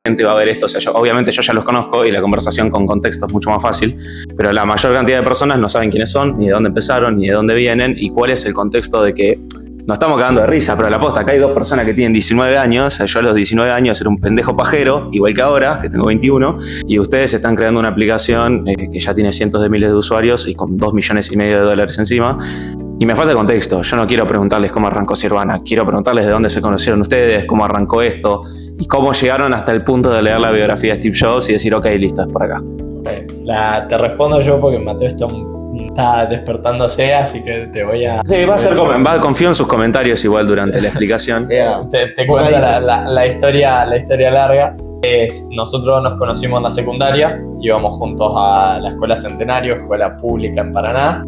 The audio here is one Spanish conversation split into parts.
Gente va a ver esto, o sea, obviamente yo ya los conozco y la conversación con contexto es mucho más fácil, pero la mayor cantidad de personas no saben quiénes son, ni de dónde empezaron, ni de dónde vienen, y cuál es el contexto de que nos estamos cagando de risa, pero a la posta, acá hay dos personas que tienen 19 años, yo a los 19 años era un pendejo pajero, igual que ahora, que tengo 21, y ustedes están creando una aplicación que ya tiene cientos de miles de usuarios y con $2,5 millones de dólares encima. Y me falta contexto, yo no quiero preguntarles cómo arrancó Sirvana, quiero preguntarles de dónde se conocieron ustedes, cómo arrancó esto y cómo llegaron hasta el punto de leer la biografía de Steve Jobs y decir, ok, listo, es por acá. Te respondo yo porque Mateo está despertándose, así que te voy a... Sí, confío en sus comentarios igual durante la explicación. Te cuento la historia larga. Nosotros nos conocimos en la secundaria, íbamos juntos a la Escuela Centenario, escuela pública en Paraná.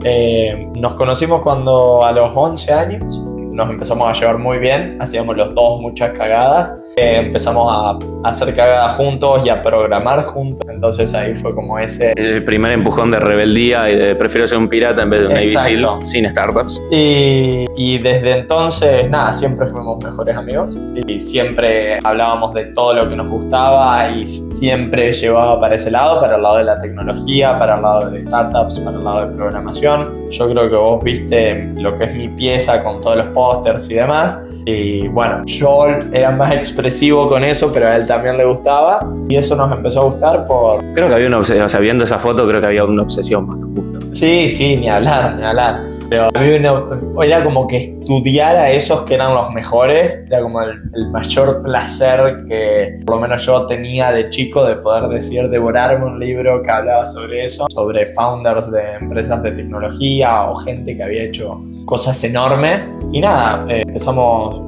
Nos conocimos cuando a los 11 años nos empezamos a llevar muy bien, hacíamos los dos muchas cagadas, empezamos a hacer cagadas juntos y a programar juntos, entonces ahí fue como ese... El primer empujón de rebeldía y de prefiero ser un pirata en vez de un Navy SEAL sin startups. Y desde entonces, nada, siempre fuimos mejores amigos y siempre hablábamos de todo lo que nos gustaba y siempre llevaba para ese lado, para el lado de la tecnología, para el lado de startups, para el lado de programación. Yo creo que vos viste lo que es mi pieza con todos los pósters y demás. Y bueno, yo era más expresivo con eso, pero a él también le gustaba. Y eso nos empezó a gustar por... Creo que había una obsesión, o sea, viendo esa foto creo que había una obsesión más que gusto. Sí, ni hablar. Pero a mí era como que estudiar a esos que eran los mejores, era como el mayor placer que por lo menos yo tenía de chico, de poder devorarme un libro que hablaba sobre eso, sobre founders de empresas de tecnología o gente que había hecho cosas enormes. Y nada,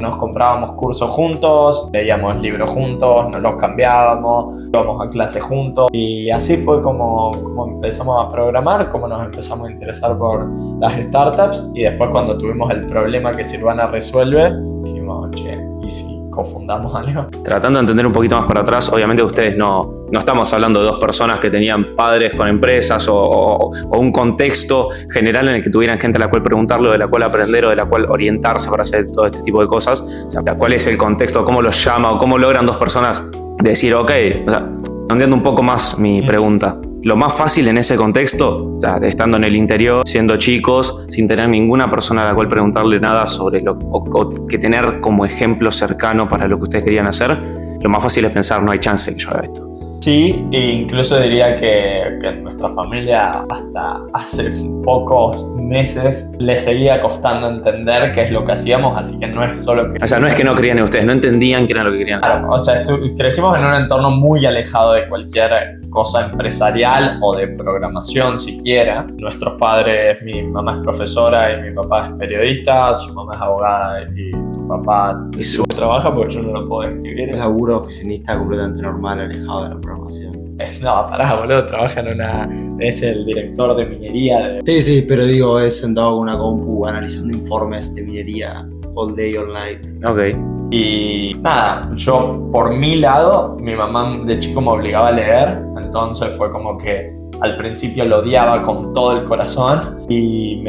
nos comprábamos cursos juntos, leíamos libros juntos, nos los cambiábamos, íbamos a clase juntos. Y así fue como empezamos a programar, como nos empezamos a interesar por las startups. Y después cuando tuvimos el problema que Sirvana resuelve, dijimos, che, ¿y si cofundamos algo? Tratando de entender un poquito más para atrás, obviamente ustedes no estamos hablando de dos personas que tenían padres con empresas o un contexto general en el que tuvieran gente a la cual preguntarle, de la cual aprender o de la cual orientarse para hacer todo este tipo de cosas. O sea, ¿cuál es el contexto? ¿Cómo los llama? ¿O cómo logran dos personas decir, ok? O sea, entiendo un poco más mi pregunta. Lo más fácil en ese contexto, o sea, estando en el interior, siendo chicos, sin tener ninguna persona a la cual preguntarle nada sobre o que tener como ejemplo cercano para lo que ustedes querían hacer, lo más fácil es pensar, no hay chance que yo haga esto. Sí, e incluso diría que nuestra familia hasta hace pocos meses le seguía costando entender qué es lo que hacíamos, así que no es solo que... O sea, no es que no creían en ustedes, no entendían qué era lo que querían. Claro, o sea, crecimos en un entorno muy alejado de cualquier cosa empresarial o de programación siquiera. Nuestros padres, mi mamá es profesora y mi papá es periodista, su mamá es abogada y tu papá trabaja porque yo no lo puedo describir. Es laburo oficinista completamente normal, alejado de la programación. No, pará, boludo, trabaja es el director de minería. Sí, pero digo, es sentado con una compu analizando informes de minería all day, all night. Ok. Y nada, yo por mi lado, mi mamá de chico me obligaba a leer, entonces fue como que al principio lo odiaba con todo el corazón y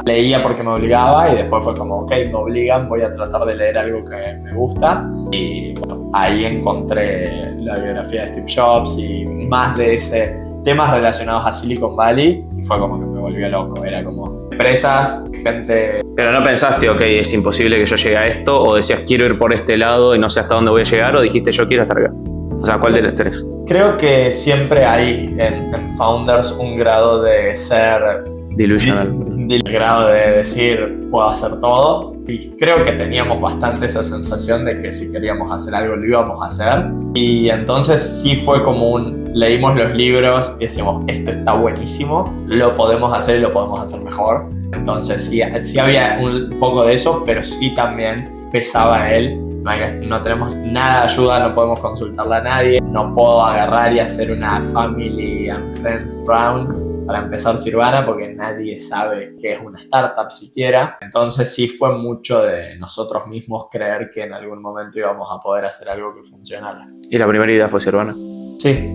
leía porque me obligaba y después fue como, ok, me obligan, voy a tratar de leer algo que me gusta. Y bueno, ahí encontré la biografía de Steve Jobs y más de ese temas relacionados a Silicon Valley y fue como que me volvió loco, era como empresas, gente... Pero no pensaste, ok, es imposible que yo llegue a esto, o decías quiero ir por este lado y no sé hasta dónde voy a llegar, o dijiste yo quiero estar acá. O sea, ¿cuál de los tres? Creo que siempre hay en Founders un grado de ser... Delusional. El grado de decir, puedo hacer todo. Y creo que teníamos bastante esa sensación de que si queríamos hacer algo, lo íbamos a hacer. Y entonces sí fue como leímos los libros y decíamos, esto está buenísimo, lo podemos hacer y lo podemos hacer mejor. Entonces sí había un poco de eso, pero sí también pesaba él. No tenemos nada de ayuda, no podemos consultarle a nadie, no puedo agarrar y hacer una family and friends round para empezar Sirvana porque nadie sabe qué es una startup siquiera. Entonces sí fue mucho de nosotros mismos creer que en algún momento íbamos a poder hacer algo que funcionara. ¿Y la primera idea fue Sirvana? Sí.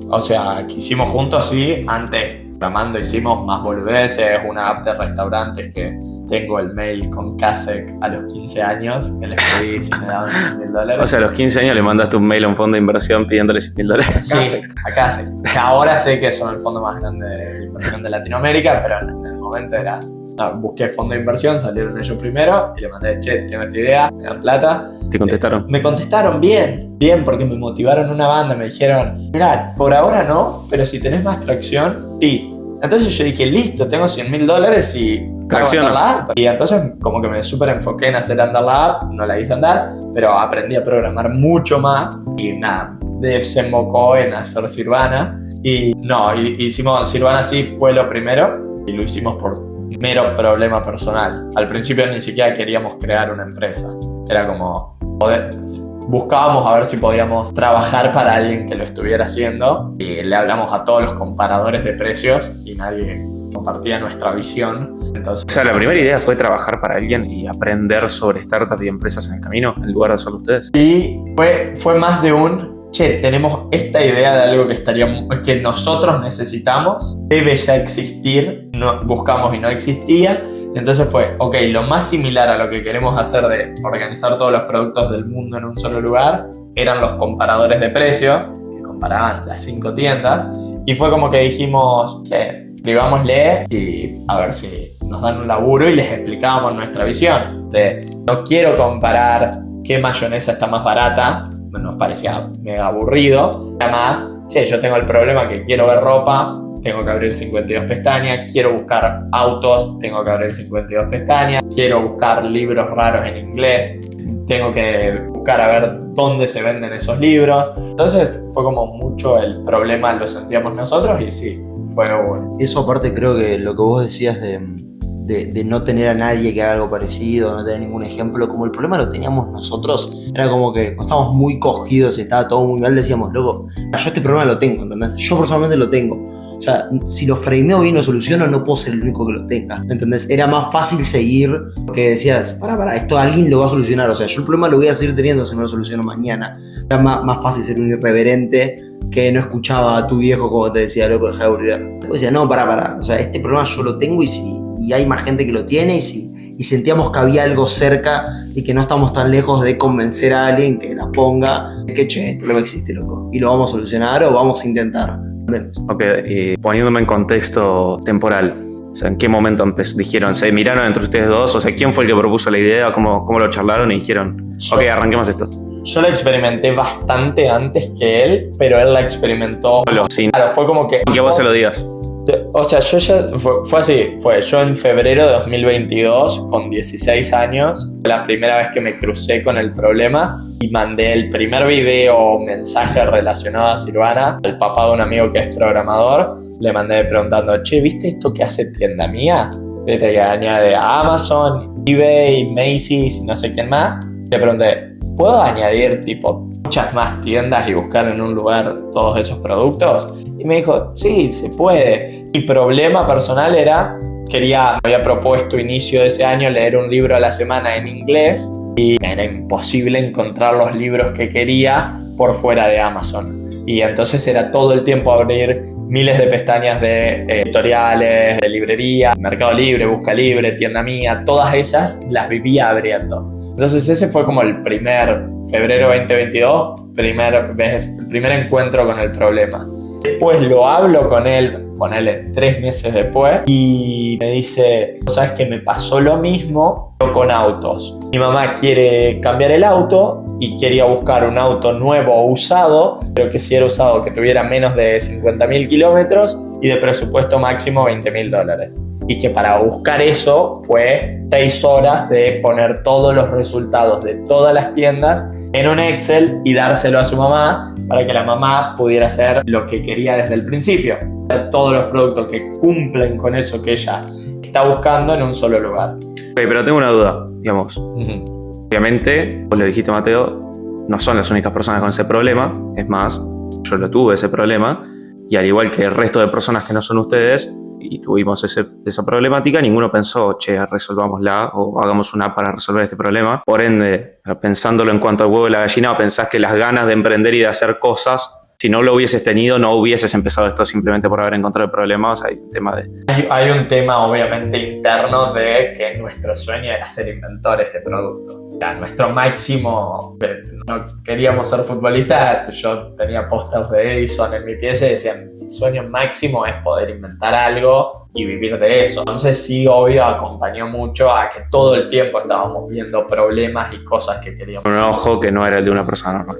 O sea, que hicimos juntos, sí, antes programando, hicimos más boludeces, una app de restaurantes que tengo el mail con Kasek a los 15 años, que les pedí si me daban $100,000. O sea, a los 15 años le mandaste un mail a un fondo de inversión pidiéndole $100,000. Sí, a Kasek. Ahora sé que son el fondo más grande de inversión de Latinoamérica, pero en el momento era... No, busqué fondo de inversión, salieron ellos primero y le mandé, che, tengo esta idea, me dan plata. ¿Te contestaron? Me contestaron bien, porque me motivaron una banda, me dijeron, mirá, por ahora no, pero si tenés más tracción, sí. Entonces yo dije, listo, tengo $100,000 y Tracción. hago andar la app. Y entonces como que me súper enfoqué en hacer andar la app, no la hice andar, pero aprendí a programar mucho más y nada, desembocó en hacer Sirvana. Y no, hicimos Sirvana, sí fue lo primero y lo hicimos por mero problema personal. Al principio ni siquiera queríamos crear una empresa. Era como buscábamos a ver si podíamos trabajar para alguien que lo estuviera haciendo y le hablamos a todos los comparadores de precios y nadie compartía nuestra visión. Entonces, O sea, la primera idea fue trabajar para alguien y aprender sobre startups y empresas en el camino, en lugar de hacerlo ustedes. y fue más de che, tenemos esta idea de algo que nosotros necesitamos, debe ya existir, buscamos y no existía. Entonces fue, ok, lo más similar a lo que queremos hacer de organizar todos los productos del mundo en un solo lugar eran los comparadores de precios, que comparaban las 5 tiendas, y fue como que dijimos, escribámosle y a ver si nos dan un laburo y les explicábamos nuestra visión. No quiero comparar qué mayonesa está más barata, nos parecía mega aburrido. Además, yo tengo el problema que quiero ver ropa, tengo que abrir 52 pestañas, quiero buscar autos, tengo que abrir 52 pestañas, quiero buscar libros raros en inglés, tengo que buscar a ver dónde se venden esos libros. Entonces fue como mucho el problema, lo sentíamos nosotros y sí, fue bueno. Eso aparte creo que lo que vos decías de no tener a nadie que haga algo parecido, no tener ningún ejemplo, como el problema lo teníamos nosotros, era como que cuando estábamos muy cogidos y estaba todo muy mal, decíamos, loco, yo este problema lo tengo, ¿entendés? Yo personalmente lo tengo. O sea, si lo frameo bien y lo soluciono, no puedo ser el único que lo tenga, ¿entendés? Era más fácil seguir porque decías, esto alguien lo va a solucionar. O sea, yo el problema lo voy a seguir teniendo si no lo soluciono mañana. Era más fácil ser un irreverente que no escuchaba a tu viejo como te decía, loco, deja de aburrir. Después decía, no, o sea, este problema yo lo tengo y hay más gente que lo tiene y sentíamos que había algo cerca y que no estamos tan lejos de convencer a alguien que la ponga, que el problema existe, loco, y lo vamos a solucionar o vamos a intentar. Ok, y poniéndome en contexto temporal, o sea, ¿en qué momento dijeron, se miraron entre ustedes dos? O sea, ¿quién fue el que propuso la idea? ¿Cómo lo charlaron y dijeron, ok, arranquemos esto? Yo la experimenté bastante antes que él, pero él la experimentó. Claro, fue como que... Que vos se lo digas. O sea, yo ya... Fue así, yo en febrero de 2022, con 16 años, la primera vez que me crucé con el problema y mandé el primer video o mensaje relacionado a Sirvana al papá de un amigo que es programador. Le mandé preguntando, che, ¿viste esto que hace Tienda Mía? Viste que añade a Amazon, eBay, Macy's y no sé quién más. Le pregunté, ¿puedo añadir tipo muchas más tiendas y buscar en un lugar todos esos productos? Y me dijo, sí, se puede. Mi problema personal era, me había propuesto inicio de ese año leer un libro a la semana en inglés y era imposible encontrar los libros que quería por fuera de Amazon. Y entonces era todo el tiempo abrir miles de pestañas de editoriales, de librería, Mercado Libre, Busca Libre, Tienda Mía, todas esas las vivía abriendo. Entonces ese fue como el primer febrero 2022, el primer encuentro con el problema. Después lo hablo con él, ponele 3 meses después, y me dice, ¿sabes que me pasó lo mismo pero con autos? Mi mamá quiere cambiar el auto y quería buscar un auto nuevo o usado, pero que si era usado que tuviera menos de 50.000 kilómetros y de presupuesto máximo $20.000. Y que para buscar eso fue 6 horas de poner todos los resultados de todas las tiendas en un Excel y dárselo a su mamá para que la mamá pudiera hacer lo que quería desde el principio. Todos los productos que cumplen con eso que ella está buscando en un solo lugar. Ok, pero tengo una duda, digamos. Obviamente, vos lo dijiste, Mateo, no son las únicas personas con ese problema. Es más, yo lo tuve ese problema. Y al igual que el resto de personas que no son ustedes, y tuvimos esa problemática, ninguno pensó, resolvámosla o hagamos una app para resolver este problema. Por ende, pensándolo en cuanto al huevo y la gallina, pensás que las ganas de emprender y de hacer cosas Si no lo hubieses tenido, no hubieses empezado esto simplemente por haber encontrado el problema. O sea, hay un tema de... Hay un tema obviamente interno de que nuestro sueño era ser inventores de productos. O sea, nuestro máximo, no queríamos ser futbolistas, yo tenía pósters de Edison en mi pieza y decían, mi sueño máximo es poder inventar algo y vivir de eso. Entonces sí, obvio, acompañó mucho a que todo el tiempo estábamos viendo problemas y cosas que queríamos un ojo que no era el de una persona normal.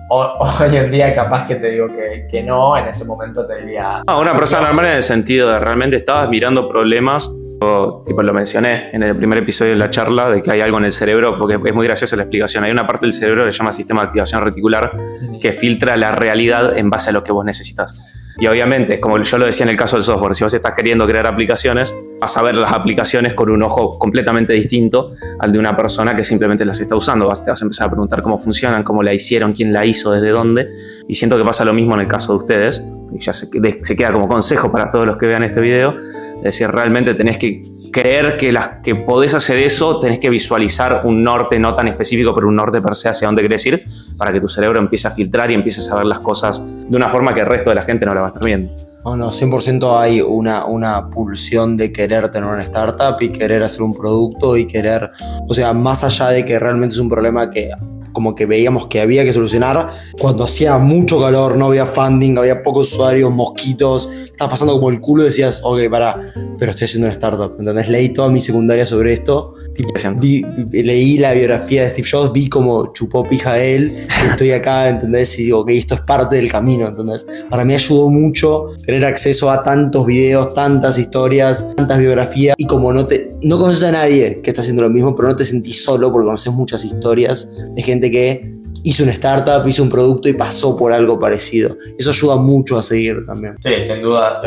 Hoy en día capaz que te digo que no, en ese momento te diría... No, una persona normal en el sentido de realmente estabas mirando problemas, o, tipo lo mencioné en el primer episodio de la charla, de que hay algo en el cerebro, porque es muy graciosa la explicación. Hay una parte del cerebro que se llama sistema de activación reticular que filtra la realidad en base a lo que vos necesitas. Y obviamente, como yo lo decía en el caso del software, si vos estás queriendo crear aplicaciones, vas a ver las aplicaciones con un ojo completamente distinto al de una persona que simplemente las está usando. Te vas a empezar a preguntar cómo funcionan, cómo la hicieron, quién la hizo, desde dónde. Y siento que pasa lo mismo en el caso de ustedes. Y ya se queda como consejo para todos los que vean este video. Es decir, realmente tenés que creer que podés hacer eso, tenés que visualizar un norte no tan específico, pero un norte per se hacia dónde querés ir, para que tu cerebro empiece a filtrar y empieces a ver las cosas de una forma que el resto de la gente no la va a estar viendo. No, 100% hay una pulsión de querer tener una startup y querer hacer un producto y querer, o sea, más allá de que realmente es un problema que como que veíamos que había que solucionar, cuando hacía mucho calor, no había funding, había pocos usuarios, mosquitos, estaba pasando como el culo y decías, ok, pará, pero estoy haciendo una startup, ¿entendés? Leí toda mi secundaria sobre esto, leí la biografía de Steve Jobs, vi como chupó pija él, estoy acá, ¿entendés? Y digo, ok, esto es parte del camino, ¿entendés? Para mí ayudó mucho tener acceso a tantos videos, tantas historias, tantas biografías, y como no conoces a nadie que está haciendo lo mismo, pero no te sentís solo porque conoces muchas historias de gente que hizo una startup, hizo un producto y pasó por algo parecido. Eso ayuda mucho a seguir también. Sí, sin duda.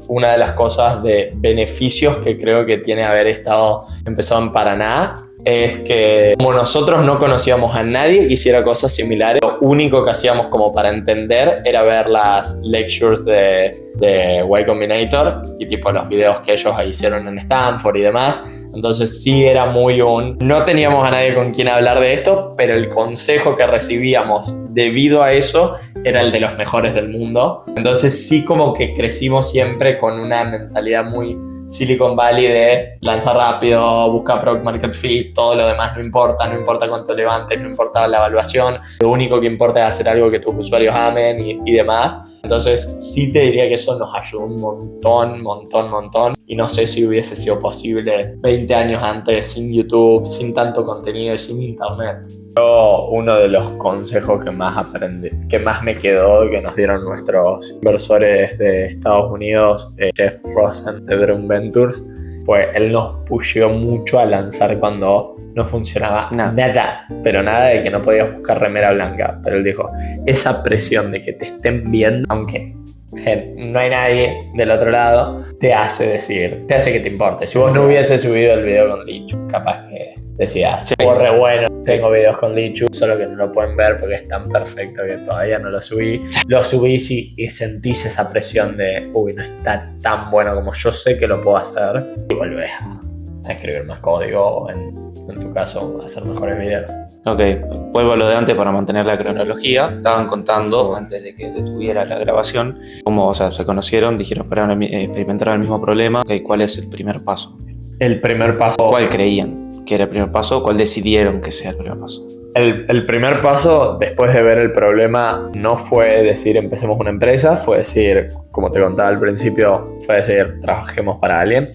Una de las cosas de beneficios que creo que tiene haber empezado en Paraná es que como nosotros no conocíamos a nadie que hiciera cosas similares, lo único que hacíamos como para entender era ver las lectures de Y Combinator y tipo los videos que ellos hicieron en Stanford y demás. Entonces sí era no teníamos a nadie con quien hablar de esto, pero el consejo que recibíamos debido a eso era el de los mejores del mundo. Entonces sí como que crecimos siempre con una mentalidad muy Silicon Valley de lanzar rápido, buscar product market fit, todo lo demás no importa cuánto levantes, no importa la evaluación, lo único que importa es hacer algo que tus usuarios amen y demás. Entonces sí te diría que eso nos ayudó un montón, y no sé si hubiese sido posible 20 años antes sin YouTube, sin tanto contenido y sin internet. Uno de los consejos que más aprendí, que más me quedó, que nos dieron nuestros inversores de Estados Unidos, Jeff Rosen de Brown Ventures, pues él nos pusheó mucho a lanzar cuando no funcionaba nada, pero nada de que no podías buscar remera blanca. Pero él dijo, esa presión de que te estén viendo, aunque no hay nadie del otro lado, te hace que te importe. Si vos no hubieses subido el video con Lichu, capaz que decías, re bueno, tengo videos con Lichu, solo que no lo pueden ver porque es tan perfecto que todavía no lo subí. Lo subís y sentís esa presión de, no está tan bueno como yo sé que lo puedo hacer, y volvés a escribir más código, en tu caso, a hacer mejores videos. Ok, vuelvo a lo de antes para mantener la cronología. Estaban contando, antes de que detuviera la grabación, cómo se conocieron, dijeron que experimentaron el mismo problema. Okay, ¿cuál es el primer paso? El primer paso... ¿Cuál creían que era el primer paso? ¿Cuál decidieron que sea el primer paso? El primer paso, después de ver el problema, no fue decir empecemos una empresa, fue decir, como te contaba al principio, fue decir trabajemos para alguien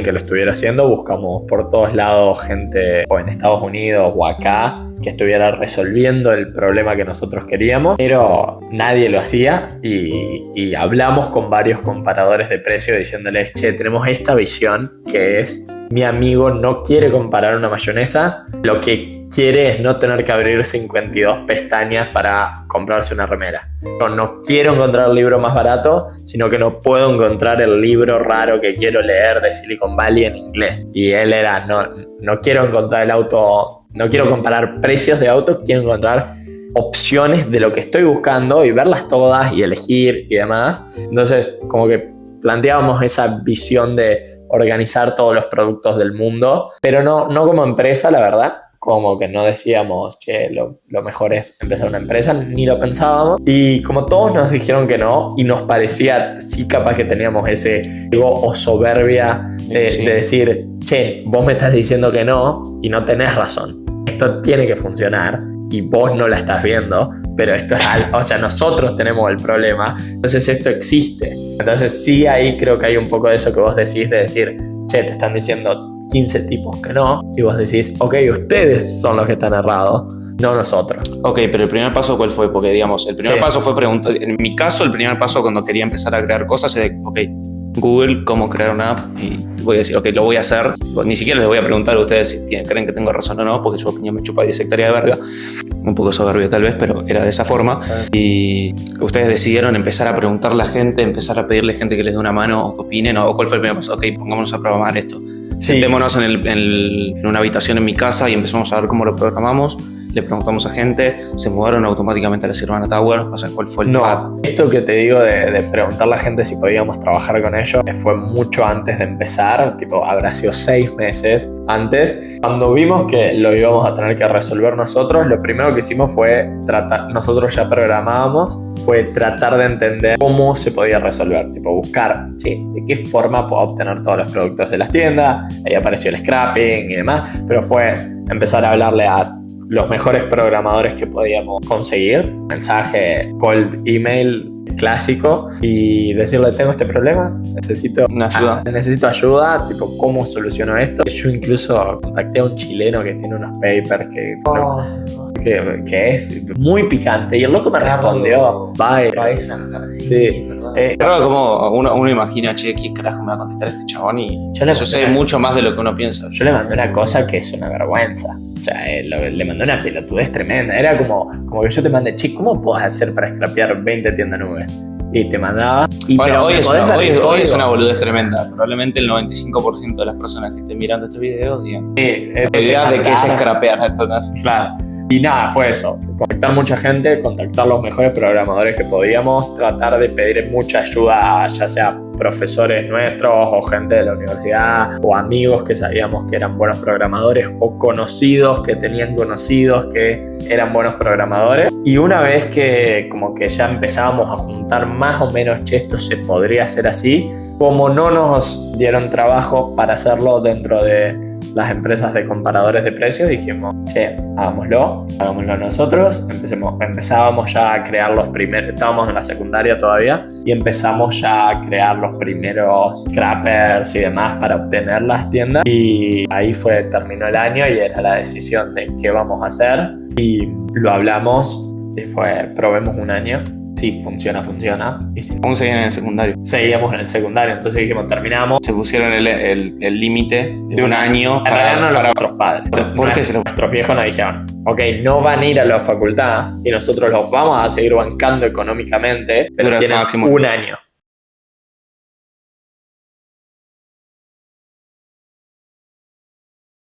que lo estuviera haciendo. Buscamos por todos lados gente o en Estados Unidos o acá que estuviera resolviendo el problema que nosotros queríamos, pero nadie lo hacía, y hablamos con varios comparadores de precio diciéndoles, che, tenemos esta visión que es, mi amigo no quiere comparar una mayonesa, lo que quiere es no tener que abrir 52 pestañas para comprarse una remera. Yo no quiero encontrar el libro más barato, sino que no puedo encontrar el libro raro que quiero leer de Silicon Valley en inglés. Y él era, no quiero encontrar el auto, no quiero comparar precios de autos, quiero encontrar opciones de lo que estoy buscando y verlas todas y elegir y demás. Entonces, como que planteábamos esa visión de organizar todos los productos del mundo, pero no como empresa, la verdad, como que no decíamos, che, lo mejor es empezar una empresa, ni lo pensábamos. Y como todos nos dijeron que no, y nos parecía, sí, capaz que teníamos ese ego o soberbia de decir, che, vos me estás diciendo que no y no tenés razón. Esto tiene que funcionar y vos no la estás viendo, pero esto es algo, o sea, nosotros tenemos el problema, entonces esto existe. Entonces sí, ahí creo que hay un poco de eso que vos decís, de decir, che, te están diciendo 15 tipos que no, y vos decís, ok, ustedes son los que están errados, no nosotros. Ok, pero el primer paso, ¿cuál fue? Porque, digamos, el primer paso fue preguntar. En mi caso, el primer paso cuando quería empezar a crear cosas es de, ok, Google, cómo crear una app, y voy a decir, ok, lo voy a hacer. Ni siquiera les voy a preguntar a ustedes si creen que tengo razón o no, porque su opinión me chupa 10 hectáreas de verga. Un poco soberbio tal vez, pero era de esa forma. Y ustedes decidieron empezar a preguntarle a la gente, empezar a pedirle a gente que les dé una mano o que opinen, o cuál fue el primer paso. Ok, pongámonos a programar esto. Sí. Sentémonos en una habitación en mi casa y empezamos a ver cómo lo programamos. Le preguntamos a gente, se mudaron automáticamente a la Sirvana Tower. O sea, ¿cuál fue el path? Esto que te digo de preguntarle a la gente si podíamos trabajar con ellos fue mucho antes de empezar, tipo, habrá sido 6 meses antes. Cuando vimos que lo íbamos a tener que resolver nosotros, lo primero que hicimos fue nosotros ya programábamos, fue tratar de entender cómo se podía resolver, tipo buscar, sí, de qué forma puedo obtener todos los productos de las tiendas. Ahí apareció el scrapping y demás, pero fue empezar a hablarle a los mejores programadores que podíamos conseguir, mensaje, cold email clásico, y decirle, tengo este problema, necesito ayuda, tipo, ¿cómo soluciono esto? Yo incluso contacté a un chileno que tiene unos papers que es muy picante, y el loco me respondió, bye. Sí. Claro, como uno imagina, che, ¿qué carajo me va a contestar este chabón? Y eso sé mucho más de lo que uno piensa. Yo le mandé una cosa que es una vergüenza. O sea, le mandé una pelotudez tremenda. Era como que yo te mandé, che, ¿cómo puedes hacer para scrapear 20 tiendas nube? Y te mandaba. Bueno, hoy es una boludez tremenda. Probablemente el 95% de las personas que estén mirando este video digan, la idea de qué es scrapear. Claro. Y nada, fue eso. Contactar mucha gente, contactar los mejores programadores que podíamos, tratar de pedir mucha ayuda, ya sea profesores nuestros o gente de la universidad o amigos que sabíamos que eran buenos programadores o conocidos que tenían conocidos que eran buenos programadores. Y una vez que como que ya empezábamos a juntar más o menos, che, esto se podría hacer así, como no nos dieron trabajo para hacerlo dentro de las empresas de comparadores de precios, dijimos, che, hagámoslo nosotros. Empezábamos ya a crear los primeros, estábamos en la secundaria todavía, y empezamos ya a crear los primeros scrappers y demás para obtener las tiendas. Y ahí terminó el año y era la decisión de qué vamos a hacer. Y lo hablamos y probemos un año. Si funciona. Y si ¿Cómo seguían en el secundario? Seguíamos en el secundario, entonces dijimos, terminamos. Se pusieron el límite de un año para nuestros padres. ¿Por qué nuestros viejos nos dijeron, ok, no van a ir a la facultad y nosotros los vamos a seguir bancando económicamente, pero tienen un año.